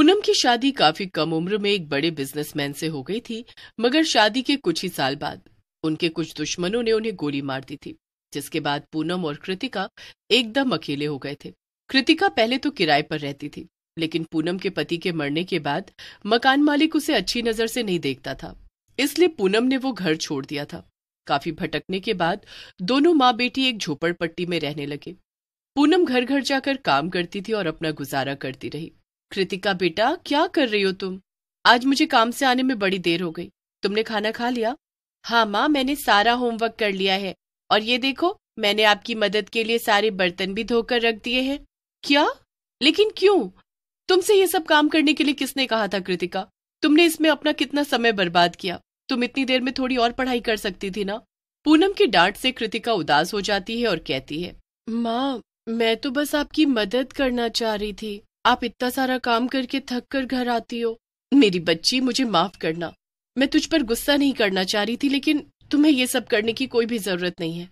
पूनम की शादी काफी कम उम्र में एक बड़े बिजनेसमैन से हो गई थी, मगर शादी के कुछ ही साल बाद उनके कुछ दुश्मनों ने उन्हें गोली मार दी थी, जिसके बाद पूनम और कृतिका एकदम अकेले हो गए थे। कृतिका पहले तो किराए पर रहती थी, लेकिन पूनम के पति के मरने के बाद मकान मालिक उसे अच्छी नजर से नहीं देखता था, इसलिए पूनम ने वो घर छोड़ दिया था। काफी भटकने के बाद दोनों माँ बेटी एक झोपड़पट्टी में रहने लगे। पूनम घर घर जाकर काम करती थी और अपना गुजारा करती रही। कृतिका बेटा, क्या कर रही हो तुम? आज मुझे काम से आने में बड़ी देर हो गई। तुमने खाना खा लिया? हाँ माँ, मैंने सारा होमवर्क कर लिया है, और ये देखो मैंने आपकी मदद के लिए सारे बर्तन भी धोकर रख दिए हैं। क्या? लेकिन क्यों? तुमसे ये सब काम करने के लिए किसने कहा था कृतिका? तुमने इसमें अपना कितना समय बर्बाद किया। तुम इतनी देर में थोड़ी और पढ़ाई कर सकती थी ना। पूनम की डांट से कृतिका उदास हो जाती है और कहती है, माँ मैं तो बस आपकी मदद करना चाह रही थी। आप इतना सारा काम करके थक कर घर आती हो। मेरी बच्ची, मुझे माफ करना। मैं तुझ पर गुस्सा नहीं करना चाह रही थी, लेकिन तुम्हें ये सब करने की कोई भी जरूरत नहीं है।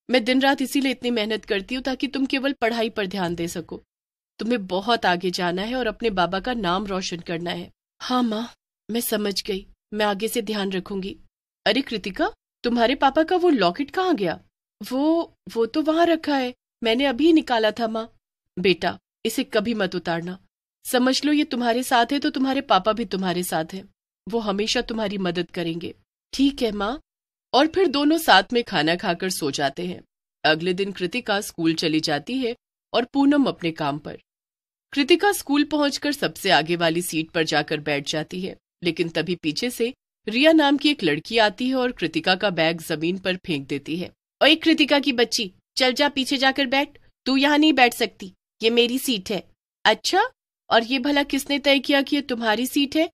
मैं दिन रात इसीलिए इतनी मेहनत करती हूँ ताकि तुम केवल पढ़ाई पर ध्यान दे सको। तुम्हें बहुत आगे जाना है और अपने बाबा का नाम रोशन करना है। हाँ माँ, मैं समझ गई। मैं आगे से ध्यान रखूंगी। अरे कृतिका, तुम्हारे पापा का वो लॉकेट कहाँ गया? वो तो वहां रखा है। मैंने अभी निकाला था माँ। बेटा, इसे कभी मत उतारना। समझ लो ये तुम्हारे साथ है तो तुम्हारे पापा भी तुम्हारे साथ हैं। वो हमेशा तुम्हारी मदद करेंगे। ठीक है माँ। और फिर दोनों साथ में खाना खाकर सो जाते हैं। अगले दिन कृतिका स्कूल चली जाती है और पूनम अपने काम पर। कृतिका स्कूल पहुंचकर सबसे आगे वाली सीट पर जाकर बैठ जाती है, लेकिन तभी पीछे से रिया नाम की एक लड़की आती है और कृतिका का बैग जमीन पर फेंक देती है। ओए कृतिका की बच्ची, चल जा पीछे जाकर बैठ। तू यहाँ नहीं बैठ सकती, ये मेरी सीट है। अच्छा, और ये भला किसने तय किया कि ये तुम्हारी सीट है?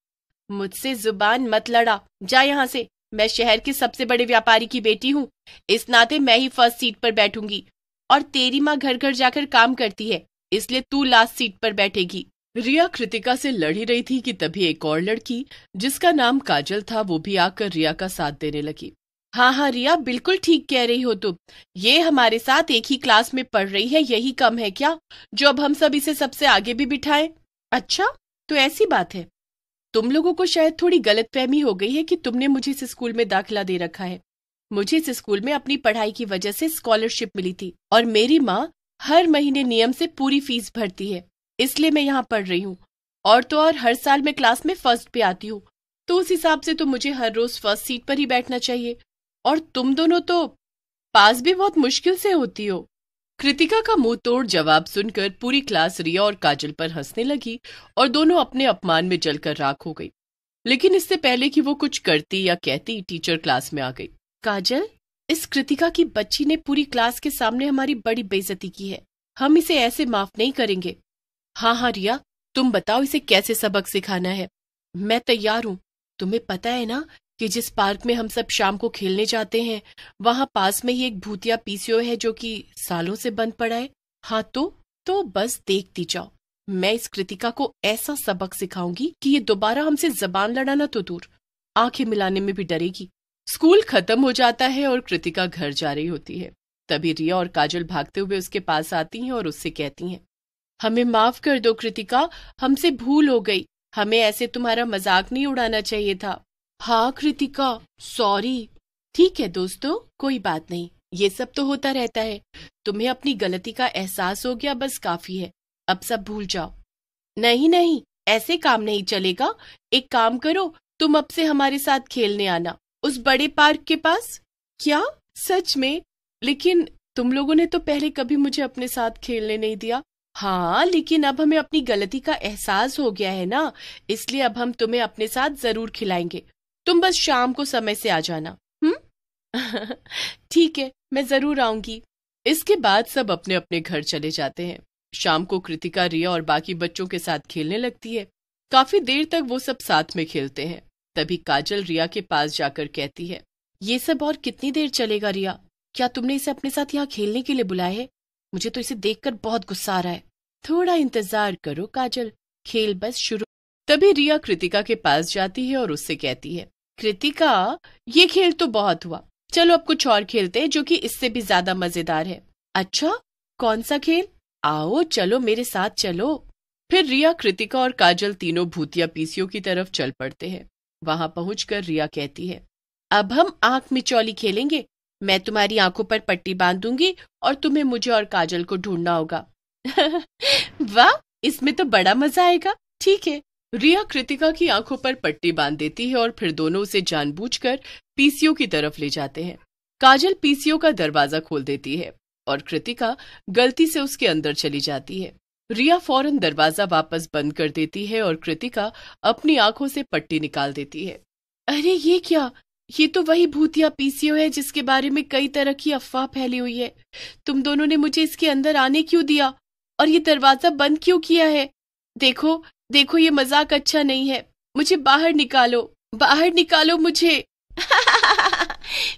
मुझसे जुबान मत लड़ा, जा यहाँ से। मैं शहर के सबसे बड़े व्यापारी की बेटी हूँ, इस नाते मैं ही फर्स्ट सीट पर बैठूंगी। और तेरी माँ घर घर जाकर काम करती है, इसलिए तू लास्ट सीट पर बैठेगी। रिया कृतिका से लड़ ही रही थी कि तभी एक और लड़की, जिसका नाम काजल था, वो भी आकर रिया का साथ देने लगी। हाँ हाँ रिया, बिल्कुल ठीक कह रही हो तुम। ये हमारे साथ एक ही क्लास में पढ़ रही है, यही कम है क्या जो अब हम सब इसे सबसे आगे भी बिठाएं? अच्छा, तो ऐसी बात है। तुम लोगों को शायद थोड़ी गलतफहमी हो गई है कि तुमने मुझे इस स्कूल में दाखिला दे रखा है। मुझे इस स्कूल में अपनी पढ़ाई की वजह से स्कॉलरशिप मिली थी, और मेरी माँ हर महीने नियम से पूरी फीस भरती है, इसलिए मैं यहाँ पढ़ रही हूँ। और तो और हर साल मैं क्लास में फर्स्ट पे आती हूँ, तो उस हिसाब से तो मुझे हर रोज फर्स्ट सीट पर ही बैठना चाहिए। और तुम दोनों तो पास भी बहुत मुश्किल से होती हो। कृतिका का मुंह तोड़ जवाब सुनकर पूरी क्लास रिया और काजल पर हंसने लगी और दोनों अपने अपमान में जलकर राख हो गई। लेकिन इससे पहले कि वो कुछ करती या कहती, टीचर क्लास में आ गई। काजल, इस कृतिका की बच्ची ने पूरी क्लास के सामने हमारी बड़ी बेइज्जती की है। हम इसे ऐसे माफ नहीं करेंगे। हाँ हाँ रिया, तुम बताओ इसे कैसे सबक सिखाना है। मैं तैयार हूँ। तुम्हें पता है ना कि जिस पार्क में हम सब शाम को खेलने जाते हैं, वहां पास में ही एक भूतिया पीसीओ है जो कि सालों से बंद पड़ा है। हाँ तो बस देखती जाओ। मैं इस कृतिका को ऐसा सबक सिखाऊंगी कि ये दोबारा हमसे जबान लड़ाना तो दूर, आंखें मिलाने में भी डरेगी। स्कूल खत्म हो जाता है और कृतिका घर जा रही होती है। तभी रिया और काजल भागते हुए उसके पास आती हैं और उससे कहती हैं, हमें माफ कर दो कृतिका, हमसे भूल हो गई। हमें ऐसे तुम्हारा मजाक नहीं उड़ाना चाहिए था। हाँ कृतिका, सॉरी। ठीक है दोस्तों, कोई बात नहीं, ये सब तो होता रहता है। तुम्हें अपनी गलती का एहसास हो गया, बस काफी है। अब सब भूल जाओ। नहीं नहीं, ऐसे काम नहीं चलेगा। एक काम करो, तुम अब से हमारे साथ खेलने आना, उस बड़े पार्क के पास। क्या? सच में? लेकिन तुम लोगों ने तो पहले कभी मुझे अपने साथ खेलने नहीं दिया। हाँ, लेकिन अब हमें अपनी गलती का एहसास हो गया है ना, इसलिए अब हम तुम्हें अपने साथ जरूर खिलाएंगे। तुम बस शाम को समय से आ जाना। ठीक है, मैं जरूर आऊंगी। इसके बाद सब अपने अपने घर चले जाते हैं। शाम को कृतिका रिया और बाकी बच्चों के साथ खेलने लगती है। काफी देर तक वो सब साथ में खेलते हैं। तभी काजल रिया के पास जाकर कहती है, ये सब और कितनी देर चलेगा रिया? क्या तुमने इसे अपने साथ यहाँ खेलने के लिए बुलाया है? मुझे तो इसे देखकर बहुत गुस्सा आ रहा है। थोड़ा इंतजार करो काजल, खेल बस शुरू। तभी रिया कृतिका के पास जाती है और उससे कहती है, कृतिका, ये खेल तो बहुत हुआ, चलो अब कुछ और खेलते हैं जो कि इससे भी ज्यादा मजेदार है। अच्छा, कौन सा खेल? आओ चलो मेरे साथ चलो। फिर रिया, कृतिका और काजल तीनों भूतिया पीसियों की तरफ चल पड़ते हैं। वहां पहुंचकर रिया कहती है, अब हम आंख मिचौली खेलेंगे। मैं तुम्हारी आंखों पर पट्टी बांध दूंगी और तुम्हें मुझे और काजल को ढूंढना होगा। वाह, इसमें तो बड़ा मजा आएगा। ठीक है। रिया कृतिका की आंखों पर पट्टी बांध देती है और फिर दोनों उसे जानबूझकर पीसीओ की तरफ ले जाते हैं। काजल पीसीओ का दरवाजा खोल देती है और कृतिका गलती से उसके अंदर चली जाती है। रिया फौरन दरवाजा वापस बंद कर देती है और कृतिका अपनी आंखों से पट्टी निकाल देती है। अरे ये क्या? ये तो वही भूतिया पीसीओ है जिसके बारे में कई तरह की अफवाह फैली हुई है। तुम दोनों ने मुझे इसके अंदर आने क्यों दिया और ये दरवाजा बंद क्यों किया है? देखो देखो, ये मजाक अच्छा नहीं है। मुझे बाहर निकालो, बाहर निकालो मुझे।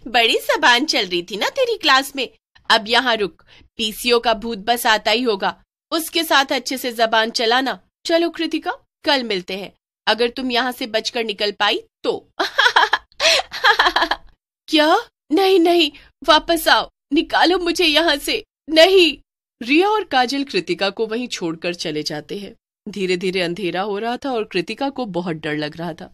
बड़ी जबान चल रही थी ना तेरी क्लास में। अब यहाँ रुक, पीसीओ का भूत बस आता ही होगा, उसके साथ अच्छे से जबान चलाना। चलो कृतिका, कल मिलते हैं, अगर तुम यहाँ से बचकर निकल पाई तो। क्या? नहीं नहीं, वापस आओ, निकालो मुझे यहाँ से। नहीं। रिया और काजल कृतिका को वहीं छोड़कर चले जाते हैं। धीरे धीरे अंधेरा हो रहा था और कृतिका को बहुत डर लग रहा था।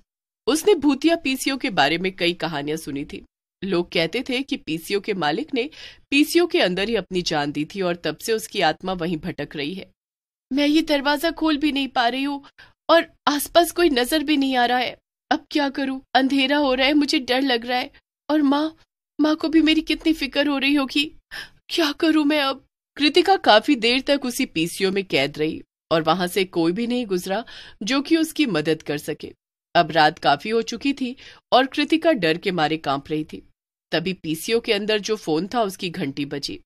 उसने भूतिया पीसीओ के बारे में कई कहानियां सुनी थी। लोग कहते थे कि पीसीओ के मालिक ने पीसीओ के अंदर ही अपनी जान दी थी और तब से उसकी आत्मा वहीं भटक रही है। मैं ये दरवाजा खोल भी नहीं पा रही हूँ और आसपास कोई नजर भी नहीं आ रहा है। अब क्या करूं? अंधेरा हो रहा है, मुझे डर लग रहा है और माँ को भी मेरी कितनी फिक्र हो रही होगी। क्या करूं मैं अब? कृतिका काफी देर तक उसी पीसीओ में कैद रही और वहां से कोई भी नहीं गुजरा जो कि उसकी मदद कर सके। अब रात काफी हो चुकी थी और कृतिका डर के मारे कांप रही थी। तभी पीसीओ के अंदर जो फोन था उसकी घंटी बजी।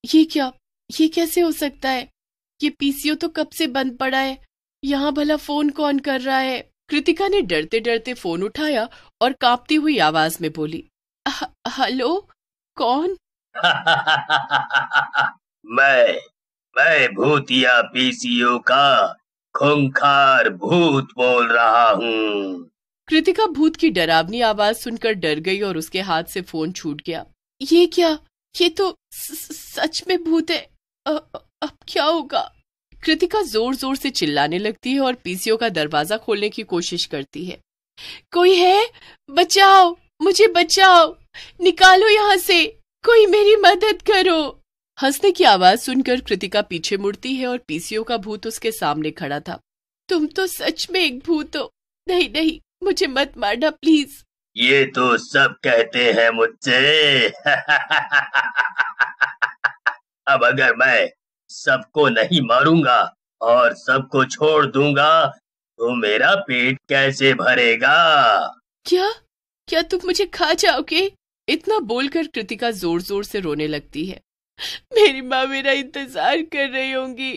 ये क्या? ये कैसे हो सकता है? ये पीसीओ तो कब से बंद पड़ा है, यहाँ भला फोन कौन कर रहा है? कृतिका ने डरते डरते फोन उठाया और कांपती हुई आवाज में बोली, हेलो, कौन? मैं भूतिया पीसीओ का खूंखार भूत बोल रहा हूँ। कृतिका भूत की डरावनी आवाज सुनकर डर गई और उसके हाथ से फोन छूट गया। ये क्या? ये तो सच में भूत है। अब क्या होगा? कृतिका जोर जोर से चिल्लाने लगती है और पीसीओ का दरवाजा खोलने की कोशिश करती है। कोई है? बचाओ, मुझे बचाओ, निकालो यहाँ से, कोई मेरी मदद करो। हंसने की आवाज सुनकर कृतिका पीछे मुड़ती है और पीसीओ का भूत उसके सामने खड़ा था। तुम तो सच में एक भूत हो। नहीं नहीं, मुझे मत मारना प्लीज। ये तो सब कहते हैं मुझसे। अब अगर मैं सबको नहीं मारूंगा और सबको छोड़ दूंगा तो मेरा पेट कैसे भरेगा? क्या? क्या तुम मुझे खा जाओगे? इतना बोलकर कृतिका जोर जोर से रोने लगती है। मेरी माँ मेरा इंतजार कर रही होंगी।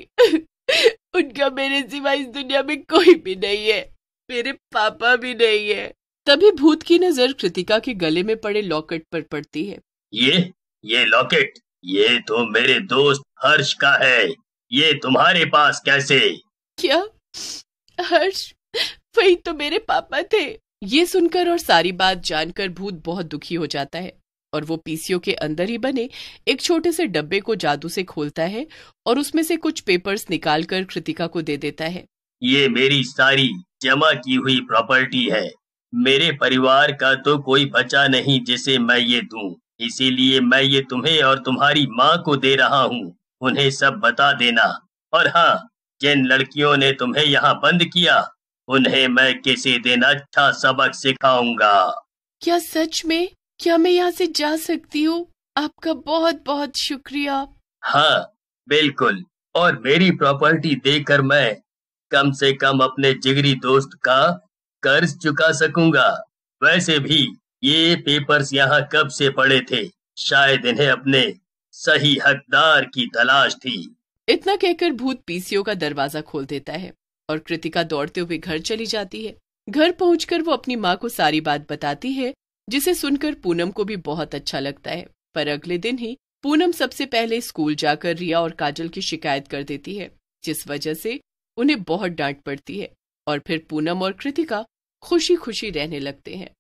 उनका मेरे सिवा इस दुनिया में कोई भी नहीं है, मेरे पापा भी नहीं है। तभी भूत की नजर कृतिका के गले में पड़े लॉकेट पर पड़ती है। ये लॉकेट, ये तो मेरे दोस्त हर्ष का है। ये तुम्हारे पास कैसे? क्या? हर्ष? वही तो मेरे पापा थे। ये सुनकर और सारी बात जानकर भूत बहुत दुखी हो जाता है और वो पीसीओ के अंदर ही बने एक छोटे से डब्बे को जादू से खोलता है और उसमें से कुछ पेपर्स निकालकर कृतिका को दे देता है। ये मेरी सारी जमा की हुई प्रॉपर्टी है। मेरे परिवार का तो कोई बचा नहीं जिसे मैं ये दूं, इसीलिए मैं ये तुम्हें और तुम्हारी माँ को दे रहा हूँ। उन्हें सब बता देना। और हाँ, जिन लड़कियों ने तुम्हें यहाँ बंद किया उन्हें मैं किसी दिन अच्छा सबक सिखाऊंगा। क्या सच में? क्या मैं यहाँ से जा सकती हूँ? आपका बहुत बहुत शुक्रिया। हाँ बिल्कुल, और मेरी प्रॉपर्टी देकर मैं कम से कम अपने जिगरी दोस्त का कर्ज चुका सकूंगा। वैसे भी ये पेपर्स यहाँ कब से पड़े थे, शायद इन्हें अपने सही हकदार की तलाश थी। इतना कहकर भूत पीसीओ का दरवाजा खोल देता है और कृतिका दौड़ते हुए घर चली जाती है। घर पहुंचकर वो अपनी माँ को सारी बात बताती है, जिसे सुनकर पूनम को भी बहुत अच्छा लगता है। पर अगले दिन ही पूनम सबसे पहले स्कूल जाकर रिया और काजल की शिकायत कर देती है, जिस वजह से उन्हें बहुत डांट पड़ती है और फिर पूनम और कृतिका खुशी खुशी रहने लगते हैं।